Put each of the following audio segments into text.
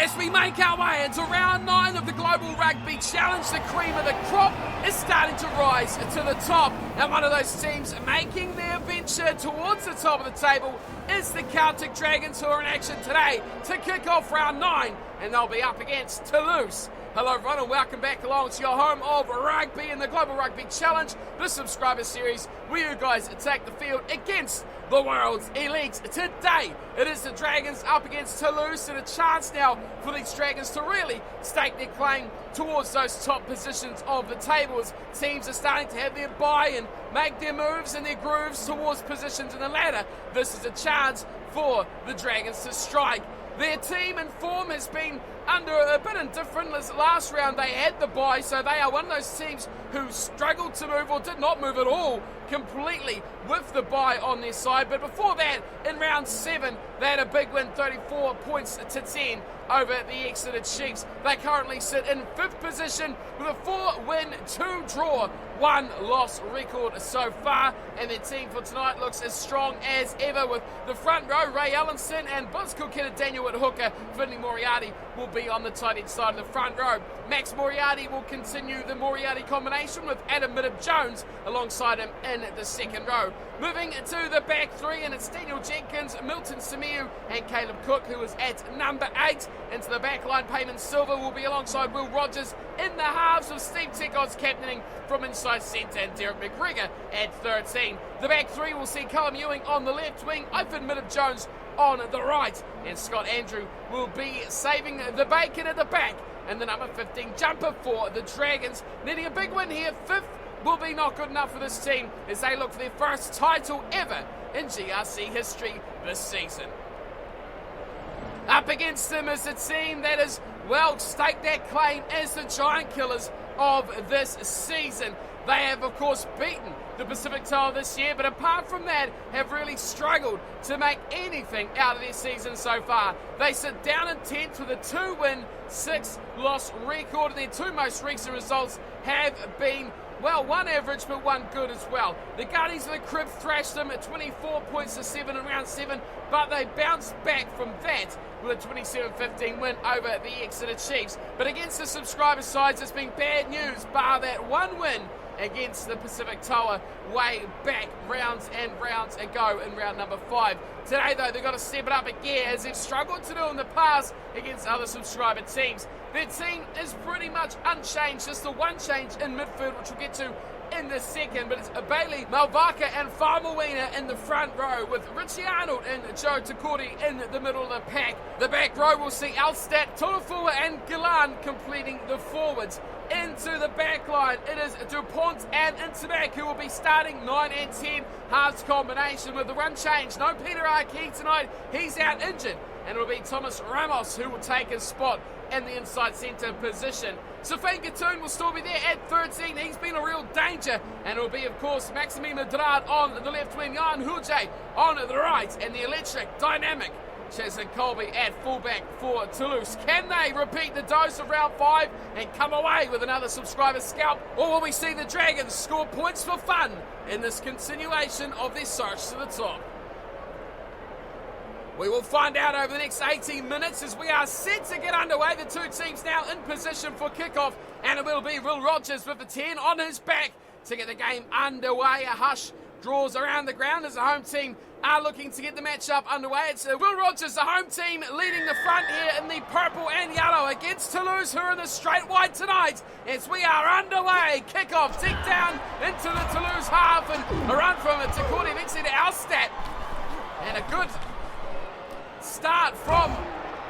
As we make our way into round 9 of the Global Rugby Challenge, the cream of the crop is starting to rise to the top. And one of those teams making their venture towards the top of the table is the Celtic Dragons, who are in action today to kick off round 9. And they'll be up against Toulouse. Hello everyone and welcome back along to your home of rugby in the Global Rugby Challenge, the subscriber series where you guys take the field against the world's elites. Today it is the Dragons up against Toulouse, and a chance now for these Dragons to really stake their claim towards those top positions of the tables. Teams are starting to have their bye and make their moves and their grooves towards positions in the ladder. This is a chance for the Dragons to strike. Their team and form has been under a bit indifferent. Last round they had the bye, so they are one of those teams who struggled to move or did not move at all completely with the bye on their side. But before that, in round 7, they had a big win, 34 points to 10 over the Exeter Chiefs. They currently sit in 5th position with a 4-win, 2-draw, 1-loss record so far, and their team for tonight looks as strong as ever, with the front row, Ray Ellenson and Buzz Kilkenna Daniel at hooker. Finley Moriarty will be on the tight end side of the front row. Max Moriarty will continue the Moriarty combination with Adam Middop-Jones alongside him in the second row. Moving to the back three, and it's Daniel Jenkins, Milton Samiu and Caleb Cook, who is at number 8. Into the back line, Payman Silva will be alongside Will Rogers in the halves, with Steve Tekod's captaining from inside centre and Derek McGregor at 13. The back three will see Callum Ewing on the left wing, Ivan Middop-Jones on the right, and Scott Andrew will be saving the bacon at the back, and the number 15 jumper for the Dragons. Needing a big win here, 5th will be not good enough for this team as they look for their first title ever in GRC history this season. Up against them is a team that has well staked that claim as the giant killers of this season. They have, of course, beaten the Pacific Tower this year, but apart from that, have really struggled to make anything out of their season so far. They sit down in 10th with a 2-win, 6-loss record, and their 2 most recent results have been, well, 1 average but 1 good as well. The Guardians of the Crib thrashed them at 24 points to 7 in round 7, but they bounced back from that with a 27-15 win over the Exeter Chiefs. But against the subscriber sides, it's been bad news, bar that 1 win against the Pacific Tower way back rounds and rounds ago in round number 5. Today though, they've got to step it up a gear, as they've struggled to do in the past against other subscriber teams. Their team is pretty much unchanged, just the one change in midfield, which we'll get to in the second, but it's Bailey, Malvaka and Farmawina in the front row, with Richie Arnold and Joe Takordi in the middle of the pack. The back row will see Alstat, Tolofua and Gilan completing the forwards. Into the back line, it is DuPont and Intermac who will be starting 9 and 10 halves combination, with the run change. No Peter Arki tonight, he's out injured, and it will be Thomas Ramos who will take his spot in the inside centre position. Safin Gatoon will still be there at 13. He's been a real danger, and it will be, of course, Maxime Madrad on the left wing, Jan Hujay on the right, and the electric, dynamic Cheslin Colby at fullback for Toulouse. Can they repeat the dose of round 5 and come away with another subscriber scalp, or will we see the Dragons score points for fun in this continuation of their search to the top? We will find out over the next 18 minutes as we are set to get underway. The two teams now in position for kickoff, and it will be Will Rogers with the 10 on his back to get the game underway. A hush draws around the ground as the home team are looking to get the matchup underway. It's Will Rogers, the home team, leading the front here in the purple and yellow against Toulouse, who are in the straight white tonight as we are underway. Kickoff, deep down into the Toulouse half, and a run from it to Cordy Vixie to Alstat, and a good start from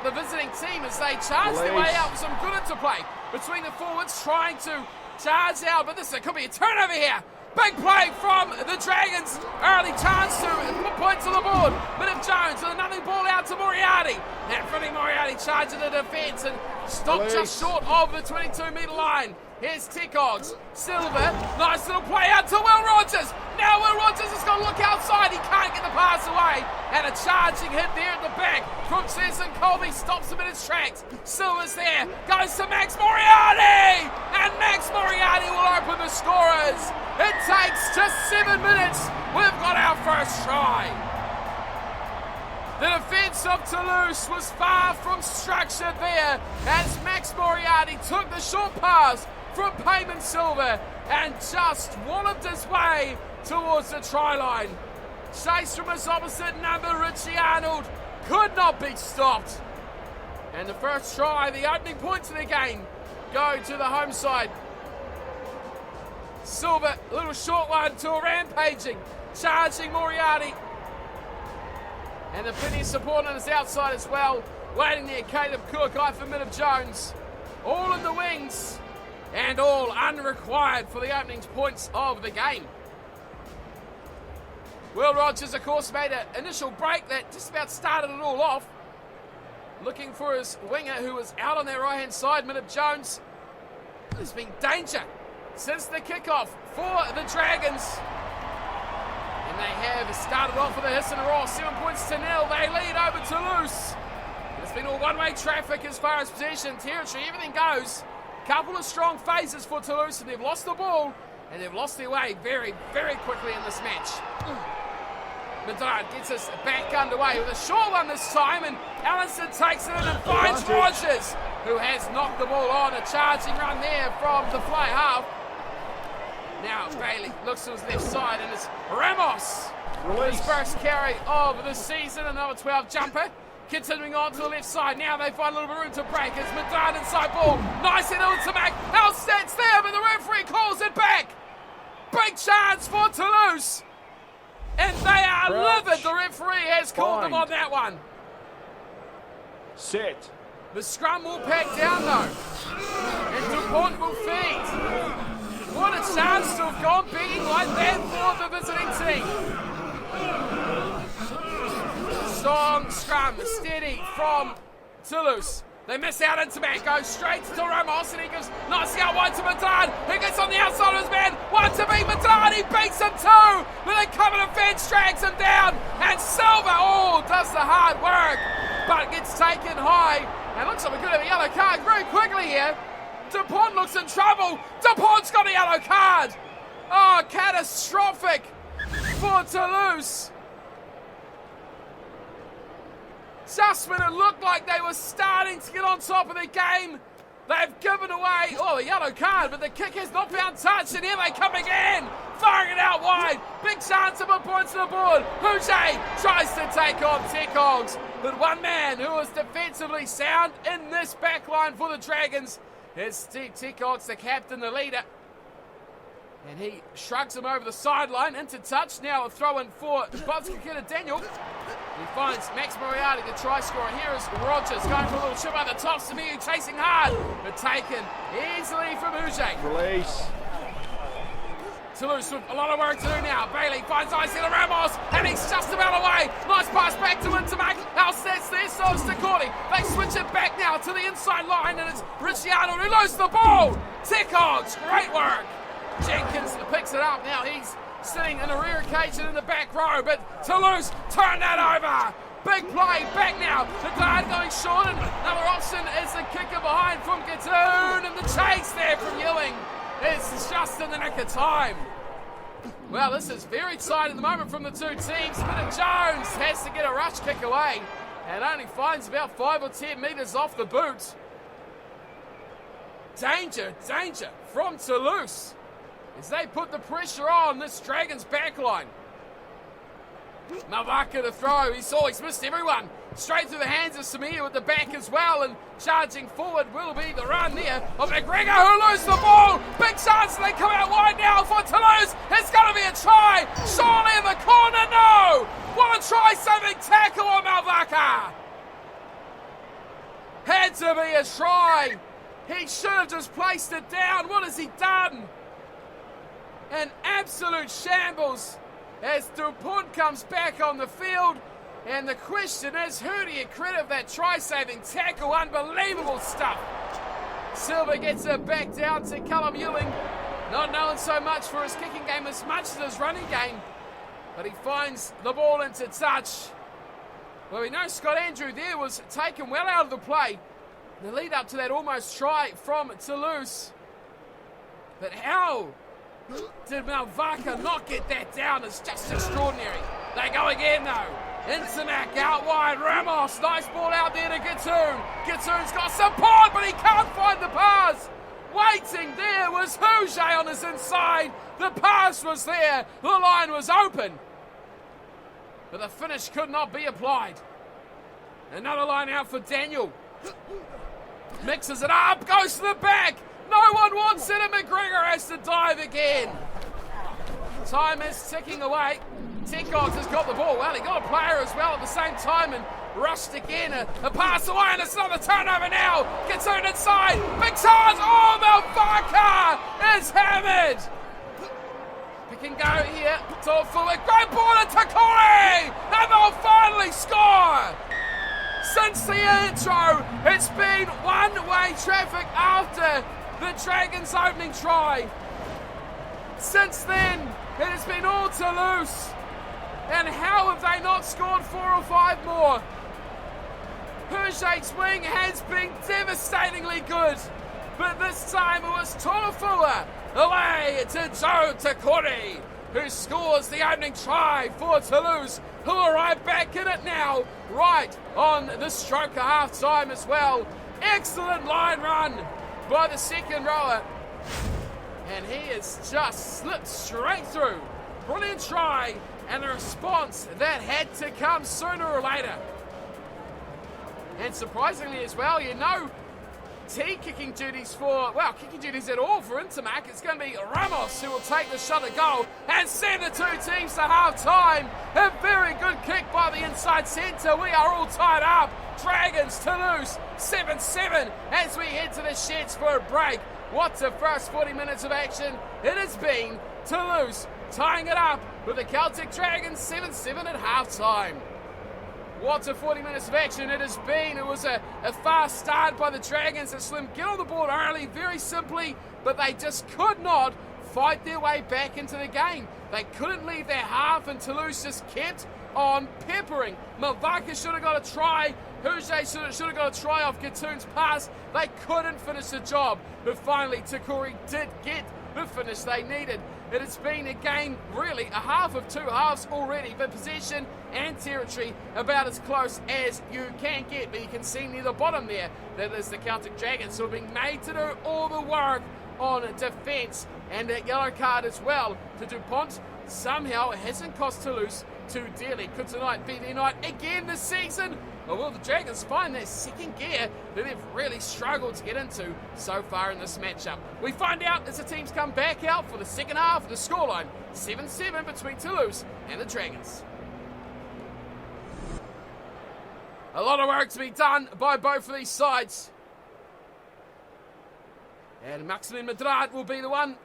the visiting team as they charge their way out with some good interplay between the forwards, trying to charge out, but this could be a turnover here. Big play from the Dragons. Early chance to put points on the board. Middop-Jones with another ball out to Moriarty. And Freddie Moriarty charging the defence and stopped just short of the 22-metre line. Here's Tekogs. Silver. Nice little play out to Will Rogers. Now Will Rogers has got to look outside. He can't get the pass away. And a charging hit there at the back from Cheslin Colby. Stops him in his tracks. Silver's there. Goes to Max Moriarty. And Max Moriarty will open the scorers. It takes just 7 minutes. We've got our first try. The defence of Toulouse was far from structured there as Max Moriarty took the short pass from Payman Silva and just walloped his way towards the try line. Chase from his opposite number, Richie Arnold, could not be stopped. And the first try, the opening points of the game, go to the home side. Silva, a little short one to a rampaging, charging Moriarty. And the plenty of support on his outside as well. Waiting there, Caleb Cook, Ivan Jones. All in the wings and all unrequired for the opening points of the game. Will Rogers, of course, made an initial break that just about started it all off. Looking for his winger who was out on their right-hand side, Minib Jones. There's been danger since the kickoff for the Dragons. And they have started off with a hiss and a roll, 7 points to nil. They lead over Toulouse. It's been all one-way traffic as far as possession, territory, everything goes. Couple of strong phases for Toulouse, and they've lost the ball, and they've lost their way very, very quickly in this match. Medard gets us back underway with a short one this time, and Allison takes it in and finds Rogers, who has knocked the ball on. A charging run there from the fly half. Now Bailey looks to his left side, and it's Ramos. His first carry of the season, another 12 jumper. Continuing on to the left side. Now they find a little bit of room to break. It's Medard inside ball. Nice hit to Mac. Outstets there, but the referee calls it back. Big chance for Toulouse. And they are livid. The referee has called them on that one. Set. The scrum will pack down though. And DuPont will feed. What a chance to have gone begging like that for the visiting team. Strong scrum, steady from Toulouse. They miss out into Matt, goes straight to Ramos, and he gives nicely out wide to Medard, who gets on the outside of his man. One to beat Medard, he beats him too. With a cover defence, drags him down, and Silva, does the hard work, but gets taken high. And looks like we're going to have a yellow card very quickly here. DuPont looks in trouble. DuPont's got a yellow card. Oh, catastrophic for Toulouse. Just when it looked like they were starting to get on top of the game, they've given away, a yellow card, but the kick has not found touch, and here they come again, firing it out wide. Big chance to put points on the board. Hujay tries to take on Tekogs, but one man who is defensively sound in this backline for the Dragons is Steve Tekogs, the captain, the leader. And he shrugs him over the sideline into touch. Now a throw in for Buzzkicker Daniel. He finds Max Moriarty, the try scorer. Here is Rogers going for a little chip over the top. Samiu chasing hard, but taken easily from Ujay. Release. Toulouse with a lot of work to do now. Bailey finds Isaiah Ramos, and he's just about away. Nice pass back to Intermac. Outstets there, so it's Cordy. They switch it back now to the inside line, and it's Richie Arnold who loses the ball. Tekogs, great work. Jenkins picks it up. Now he's sitting in a rare occasion in the back row, but Toulouse turn that over. Big play back now. Medard going short, and another option is the kicker behind from Gatoon, and the chase there from Ewing is just in the nick of time. Well, this is very tight at the moment from the two teams. Minib Jones has to get a rush kick away and only finds about 5 or 10 metres off the boot. Danger from Toulouse as they put the pressure on this Dragons backline. Malvaka to throw. He's missed everyone. Straight through the hands of Samir with the back as well, and charging forward will be the run there of McGregor, who loses the ball. Big chance, they come out wide now for Toulouse. It's going to be a try. Surely in the corner, no. What a try-saving tackle on Malvaka. Had to be a try. He should have just placed it down. What has he done? An absolute shambles as DuPont comes back on the field. And the question is, who do you credit that try-saving tackle? Unbelievable stuff. Silva gets it back down to Callum Ewing. Not known so much for his kicking game as much as his running game. But he finds the ball into touch. Well, we know Scott Andrew there was taken well out of the play. The lead up to that almost try from Toulouse. But how did Malvaka not get that down? It's just extraordinary. They go again though. Intermac out wide. Ramos, nice ball out there to Gatoon. Gatoon's got support, but he can't find the pass. Waiting there was Houget on his inside. The pass was there. The line was open. But the finish could not be applied. Another line out for Daniel. Mixes it up, goes to the back. No one wants it, and McGregor has to dive again. Time is ticking away. Tekox has got the ball. Well, he got a player as well at the same time and rushed again. A pass away, and it's another turnover now. Gets out inside. Big chance. Oh, Malvaka is hammered. We can go here. Tofu, a great ball to Takori. And they'll finally score. Since the intro, it's been one-way traffic after the Dragons' opening try. Since then, it has been all Toulouse. And how have they not scored 4 or 5 more? Houget's wing has been devastatingly good. But this time it was Tolofua away to Joe Takori, who scores the opening try for Toulouse, who are right back in it now, right on the stroke of half-time as well. Excellent line run by the second rower. And he has just slipped straight through. Brilliant try, and a response that had to come sooner or later. And surprisingly as well, kicking duties kicking duties at all for Intermac. It's going to be Ramos who will take the shot at goal and send the two teams to half-time. A very good kick by the inside centre. We are all tied up. Dragons, Toulouse, 7-7 as we head to the sheds for a break. What a first 40 minutes of action it has been. Toulouse tying it up with the Celtic Dragons 7-7 at half-time. What a 40 minutes of action it has been. It was a fast start by the Dragons. That Slim get on the board early, very simply, but they just could not fight their way back into the game. They couldn't leave their half, and Toulouse just kept on peppering. Malvaka should have got a try. Houget should have got a try off Gatoon's pass. They couldn't finish the job, but finally Takori did get the finish they needed. It has been a game, really, a half of 2 halves already, but possession and territory about as close as you can get. But you can see near the bottom there that is the Celtic Dragons who are being made to do all the work on defence, and a yellow card as well to DuPont. Somehow it hasn't cost Toulouse too dearly. Could tonight be their night again this season? Or will the Dragons find their second gear that they've really struggled to get into so far in this matchup? We find out as the teams come back out for the second half of the scoreline. 7-7 between Toulouse and the Dragons. A lot of work to be done by both of these sides. And Maximilian Madrid will be the one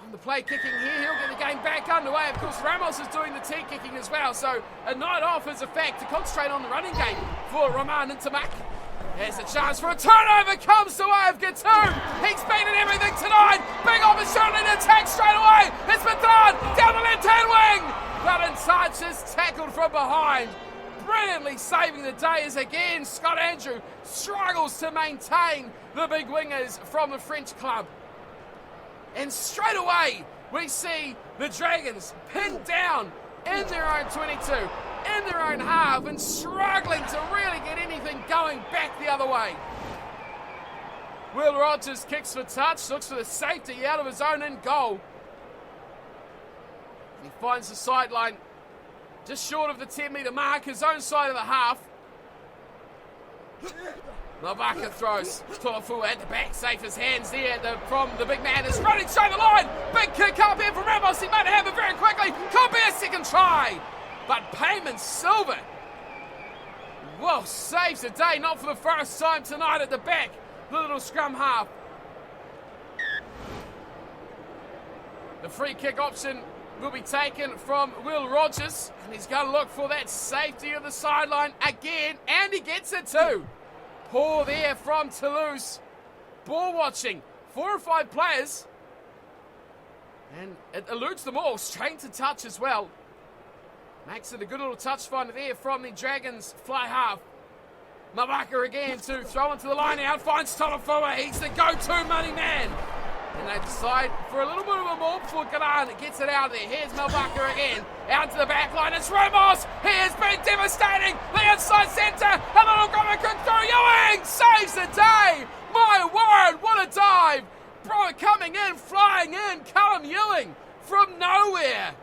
on the play kicking here. He'll get the game back underway. Of course, Ramos is doing the tee kicking as well. So a night off is a fact to concentrate on the running game for Roman Intermac. There's a chance for a turnover. Comes the way of Gatoon. He's beaten everything tonight. Big opportunity to attack straight away. It's Madrid down the left-hand wing. But in touch is tackled from behind. Brilliantly saving the day as again Scott Andrew struggles to maintain the big wingers from the French club. And straight away, we see the Dragons pinned down in their own 22, in their own half, and struggling to really get anything going back the other way. Will Rogers kicks for touch, looks for the safety out of his own end goal. He finds the sideline just short of the 10-metre mark, his own side of the half. Malvaka throws. Tolofu at the back, safe his hands there from the big man. Is running straight the line. Big kick up here from Ramos. He might have it very quickly. Could be a second try. But Payman Silver, whoa, saves the day. Not for the first time tonight at the back. The little scrum half. The free kick option will be taken from Will Rogers. And he's going to look for that safety of the sideline again. And he gets it too. Poor there from Toulouse. Ball watching. 4 or 5 players. And it eludes them all. Straight to touch as well. Makes it a good little touch finder there from the Dragons fly half. Malvaka again to throw into the line out. Finds Tolofua. He's the go-to money man. And they decide for a little bit of a more before Galan gets it out of there. Here's Malvaka again. Out to the back line. It's Ramos. He has been devastated. inside centre, and little grabber quick through, Ewing saves the day! My word, what a dive! Bro, coming in, flying in, Callum Ewing from nowhere.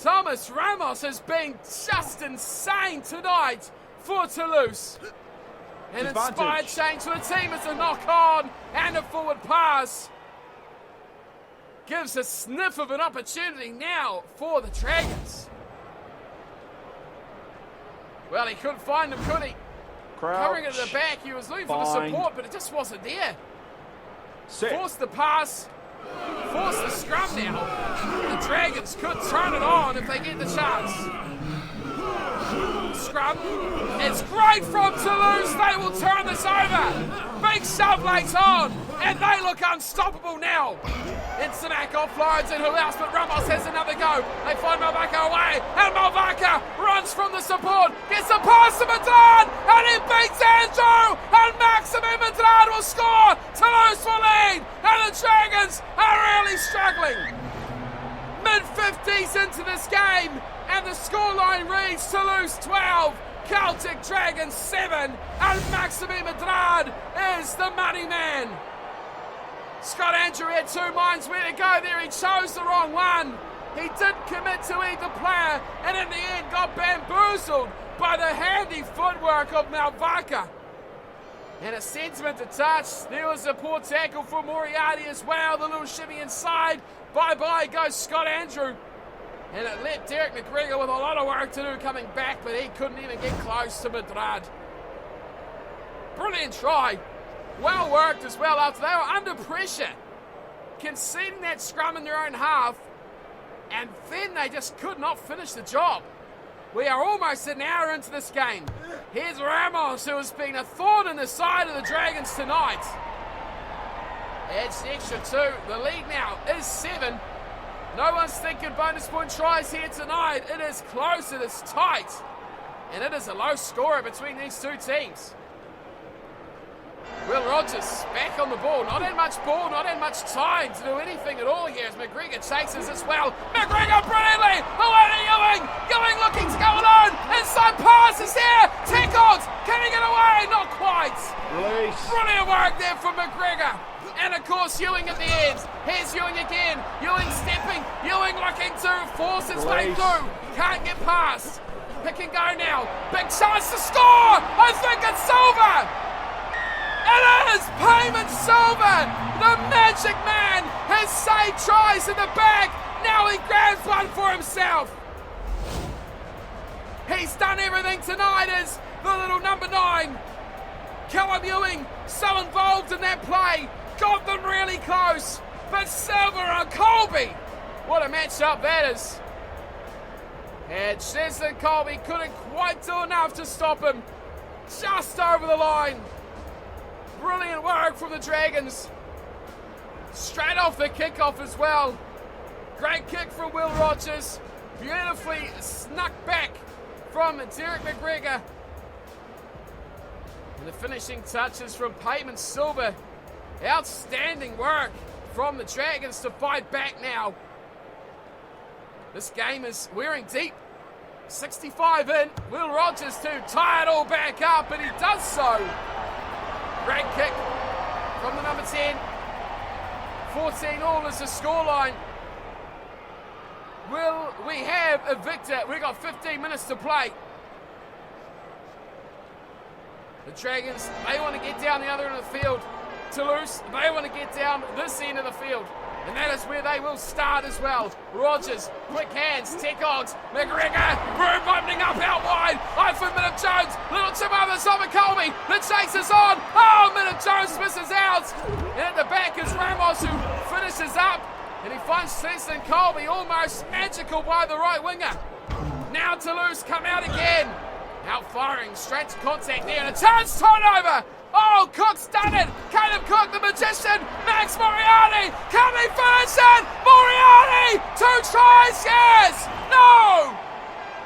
Thomas Ramos has been just insane tonight for Toulouse. An inspired change for the team as a knock on and a forward pass. Gives a sniff of an opportunity now for the Dragons. Well, he couldn't find them, could he? Crouch. Covering it at the back, he was looking for the support, but it just wasn't there. Forced the pass, forced the scrum now. The Dragons could turn it on if they get the chance. Scrum, it's great from Toulouse, they will turn this over. Big shove later on, and they look unstoppable now. Instant offloads, and who else but Ramos has another go. They find Malvaca away, and Malvaca runs from the support, gets a pass to Madrid, and he beats Andrew, and Maxime Madrid will score. Toulouse will lead, and the Dragons are really struggling. Mid-50s into this game, and the scoreline reads Toulouse 12, Celtic Dragons 7, and Maxime Madrid is the money man. Scott Andrew had two minds where to go there. He chose the wrong one. He didn't commit to either player, and in the end got bamboozled by the handy footwork of Malvaca. And a sentiment to touch. There was a poor tackle from Moriarty as well. The little shimmy inside. Bye-bye goes Scott Andrew. And it left Derek McGregor with a lot of work to do coming back, but he couldn't even get close to Madrid. Brilliant try. Well worked as well after they were under pressure, conceding that scrum in their own half, and then they just could not finish the job. We are almost an hour into this game. Here's Ramos, who has been a thorn in the side of the Dragons tonight. Adds the extra 2. The lead now is 7. No one's thinking bonus point tries here tonight. It is close, it is tight, and it is a low scorer between these two teams. Will Rogers back on the ball. Not had much ball, not had much time to do anything at all here as McGregor chases as well. McGregor brilliantly away to Ewing. Ewing looking to go alone. Inside pass is here. Tickled. Can he get away? Not quite. Release. Brilliant work there from McGregor. And of course Ewing at the end. Here's Ewing again. Ewing stepping. Ewing looking to force his way through. Can't get past. Pick and go now. Big chance to score. I think it's Silver. It is Payman Silver, the magic man, has saved tries in the back. Now he grabs one for himself. He's done everything tonight as the little number 9. Callum Ewing, so involved in that play, got them really close. But Silver and Colby, what a matchup that is. And Cheslin Colby couldn't quite do enough to stop him. Just over the line. Brilliant work from the Dragons. Straight off the kickoff as well. Great kick from Will Rogers. Beautifully snuck back from Derek McGregor. And the finishing touches from Payman Silver. Outstanding work from the Dragons to fight back now. This game is wearing deep. 65 in. Will Rogers to tie it all back up, and he does so. Great kick from the number 10. 14 all is the scoreline. Will we have a victor? We've got 15 minutes to play. The Dragons, they want to get down the other end of the field. Toulouse, they want to get down this end of the field. And that is where they will start as well. Rogers, quick hands, Tecogs, McGregor, room opening up out wide. For Minute Jones, little chip over the top of Colby. The chase is on. Oh, Minute Jones misses out. And at the back is Ramos, who finishes up. And he finds Cheslin Colby, almost magical by the right winger. Now Toulouse come out again. Out firing, straight to contact there. And a chance turnover. Oh, Cook's done it! Caleb Cook, the magician! Max Moriarty! Can he finish it? Moriarty! 2 tries, yes! No!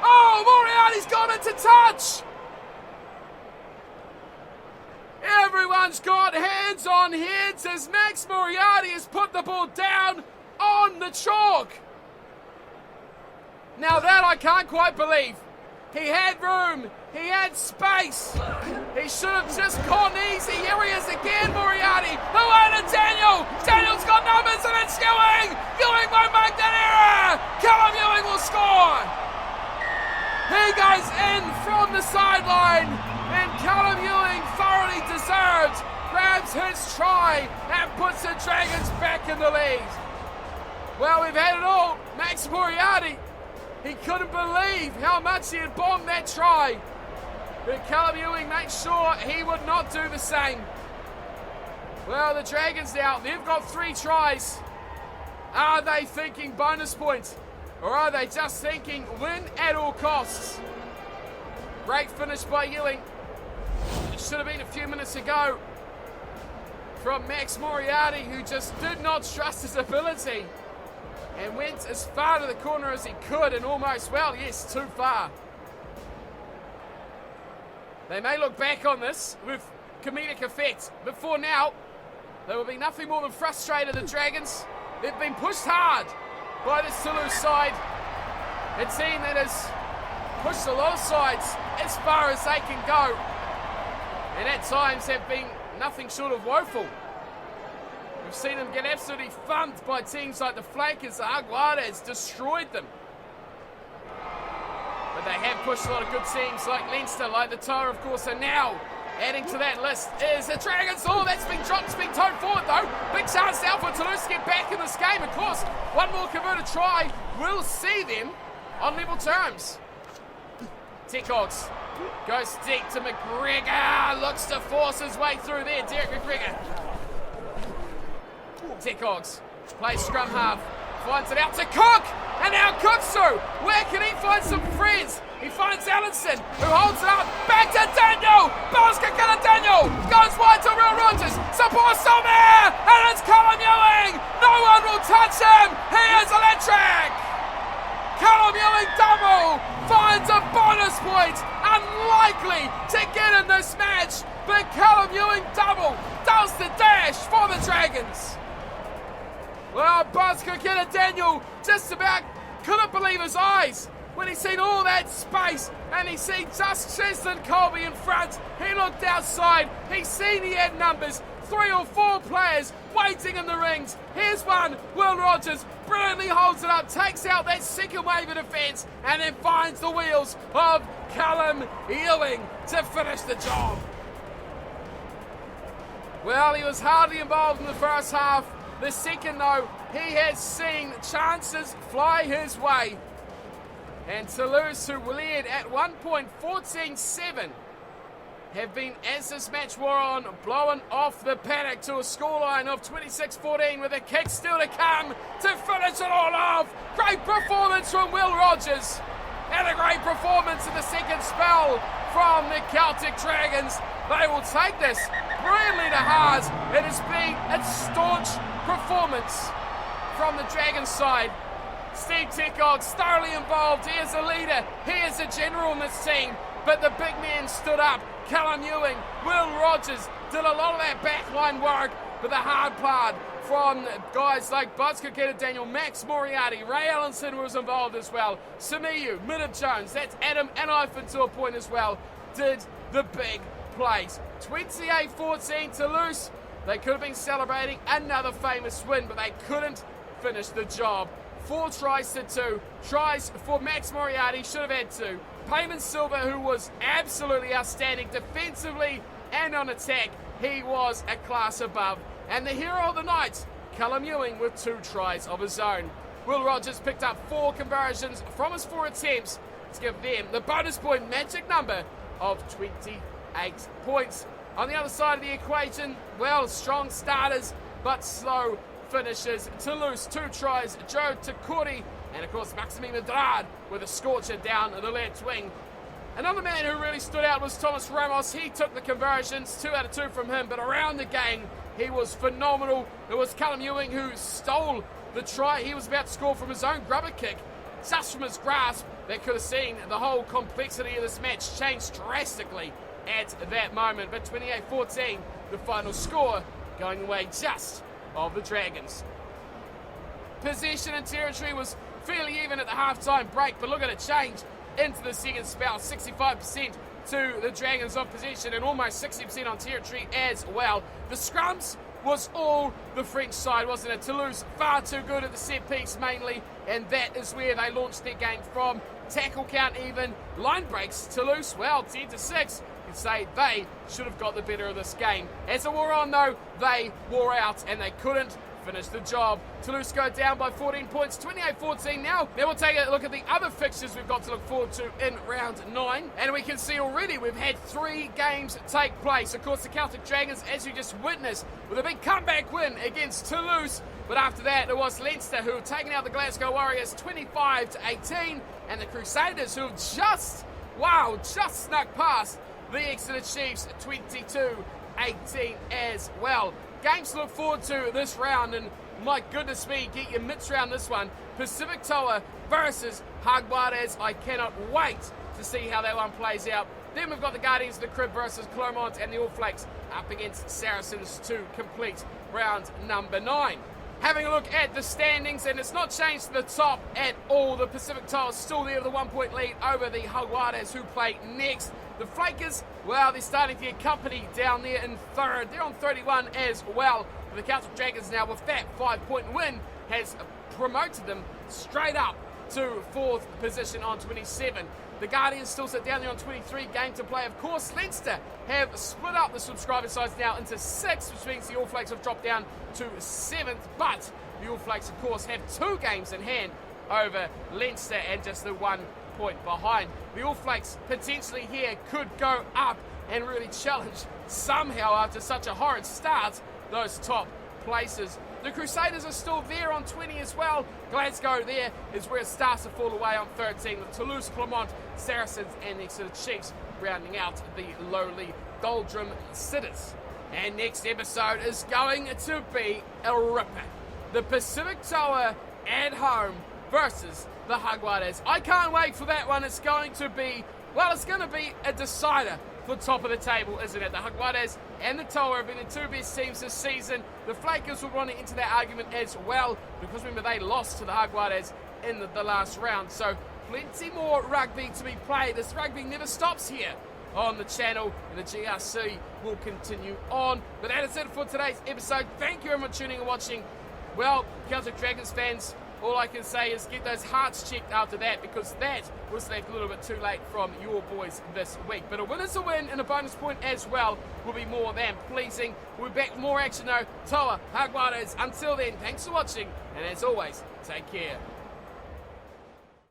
Oh, Moriarty's gone into touch! Everyone's got hands on heads as Max Moriarty has put the ball down on the chalk. Now that I can't quite believe. He had room. He had space. He should have just gone easy. Here he is again, Moriarty. Away to Daniel. Daniel's got numbers and it's Ewing. Ewing won't make that error. Callum Ewing will score. He goes in from the sideline, and Callum Ewing, thoroughly deserved, grabs his try and puts the Dragons back in the lead. Well, we've had it all. Max Moriarty, he couldn't believe how much he had bombed that try. But Callum Ewing made sure he would not do the same. Well, the Dragons now, they've got 3 tries. Are they thinking bonus points? Or are they just thinking win at all costs? Great finish by Ewing. It should have been a few minutes ago from Max Moriarty, who just did not trust his ability and went as far to the corner as he could, and almost, well, yes, too far. They may look back on this with comedic effect, but for now, they will be nothing more than frustrated, the Dragons. They've been pushed hard by this Toulouse side, a team that has pushed a lot of sides as far as they can go, and at times have been nothing short of woeful. We've seen them get absolutely thumped by teams like the Flankers. The Aguada has destroyed them. But they have pushed a lot of good teams like Leinster, like the Toa, of course, and now adding to that list is the Dragons. Oh, that's been dropped, it's been towed forward though. Big chance now for Toulouse to get back in this game. Of course, one more converted try will see them on level terms. Tecogs goes deep to McGregor, looks to force his way through there. Derek McGregor. Tecogs plays scrum half, finds it out to Cook, and now Cook's through. Where can he find some friends? He finds Allenson, who holds it up, back to Daniel! Basket killer Daniel! Goes wide to Will Rogers, supports somewhere! And it's Callum Ewing! No one will touch him! He is electric! Callum Ewing double! Finds a bonus point! Unlikely to get in this match, but Callum Ewing double does the dash for the Dragons! Well, basket killer Daniel just about couldn't believe his eyes when he seen all that space and he seen just Cheslin Colby in front. He looked outside, he seen he had numbers, 3 or 4 players waiting in the rings. Here's one, Will Rogers brilliantly holds it up, takes out that second wave of defence and then finds the wheels of Callum Ewing to finish the job. Well, he was hardly involved in the first half. The second, though, he has seen chances fly his way. And Toulouse, who led at 1 point 14-7, have been, as this match wore on, blown off the paddock to a scoreline of 26-14 with a kick still to come to finish it all off. Great performance from Will Rogers. And a great performance in the second spell from the Celtic Dragons. They will take this brilliantly to heart. It has been a staunch performance from the Dragons side. Steve Tecogs thoroughly involved. He is a leader. He is a general in this team. But the big men stood up. Callum Ewing, Will Rogers did a lot of that backline work. But the hard part from guys like Buzz Kikita, Daniel, Max Moriarty, Ray Allenson was involved as well. Samiu, Minnib Jones, that's Adam and Ivan to a point as well, did the big plays. 28-14 Toulouse. They could have been celebrating another famous win, but they couldn't finish the job. 4 tries to 2. Tries for Max Moriarty, should have had 2. Payman Silva, who was absolutely outstanding defensively and on attack, he was a class above. And the hero of the night, Callum Ewing, with 2 tries of his own. Will Rogers picked up 4 conversions from his 4 attempts to give them the bonus point magic number of 28 points. On the other side of the equation, well, strong starters, but slow finishes. Toulouse, 2 tries, Joe Takuri, and of course Maxime Medrad with a scorcher down the left wing. Another man who really stood out was Thomas Ramos. He took the conversions, 2 out of 2 from him, but around the game, he was phenomenal. It was Callum Ewing who stole the try. He was about to score from his own grubber kick. Just from his grasp, they could have seen the whole complexity of this match change drastically at that moment. But 28-14, the final score, going away just of the Dragons. Possession and territory was fairly even at the halftime break, but look at it change. into the second spell, 65% to the Dragons of possession and almost 60% on territory as well. The scrums was all the French side, wasn't it? Toulouse far too good at the set piece mainly, and that is where they launched their game from. Tackle count even, line breaks, Toulouse, well, 10-6. You can say they should have got the better of this game. As it wore on though, they wore out and they couldn't finish the job. Toulouse go down by 14 points, 28-14 now. Then we'll take a look at the other fixtures we've got to look forward to in round 9. And we can see already we've had 3 games take place. Of course, the Celtic Dragons, as you just witnessed, with a big comeback win against Toulouse. But after that, it was Leinster who have taken out the Glasgow Warriors 25-18. And the Crusaders who have just snuck past the Exeter Chiefs 22-18 as well. Games to look forward to this round, and my goodness me, get your mitts around this one. Pacific Toa versus Jaguares. I cannot wait to see how that one plays out. Then we've got the Guardians of the Crib versus Clermont and the All Blacks up against Saracens to complete round number 9. Having a look at the standings, and it's not changed to the top at all. The Pacific Toa still there with a 1-point lead over the Jaguares who play next. The Flakers, well, they're starting to get company down there in third. They're on 31 as well. The Celtic Dragons now, with that 5-point win, has promoted them straight up to 4th position on 27. The Guardians still sit down there on 23, game to play. Of course, Leinster have split up the subscriber sides now into 6, which means the All Blacks have dropped down to 7th. But the All Blacks, of course, have 2 games in hand over Leinster and just the 1 point behind. The All Blacks potentially here could go up and really challenge somehow after such a horrid start those top places. The Crusaders are still there on 20 as well. Glasgow there is where it starts to fall away on 13 with Toulouse, Clermont, Saracens and the Exeter Chiefs rounding out the lowly doldrum sitters. And next episode is going to be a ripper. The Pacific Toa at home versus the Jaguares. I can't wait for that one. It's going to be a decider for top of the table, isn't it? The Jaguares and the Toa have been the 2 best teams this season. The Flakers will run into that argument as well, because remember they lost to the Jaguares in the last round. So plenty more rugby to be played. This rugby never stops here on the channel, and the GRC will continue on. But that is it for today's episode. Thank you everyone for tuning and watching. Well, Celtic Dragons fans, all I can say is get those hearts checked after that, because that was left a little bit too late from your boys this week. But a win is a win, and a bonus point as well will be more than pleasing. We'll be back with more action though. Toa, Jaguares. Until then, thanks for watching, and as always, take care.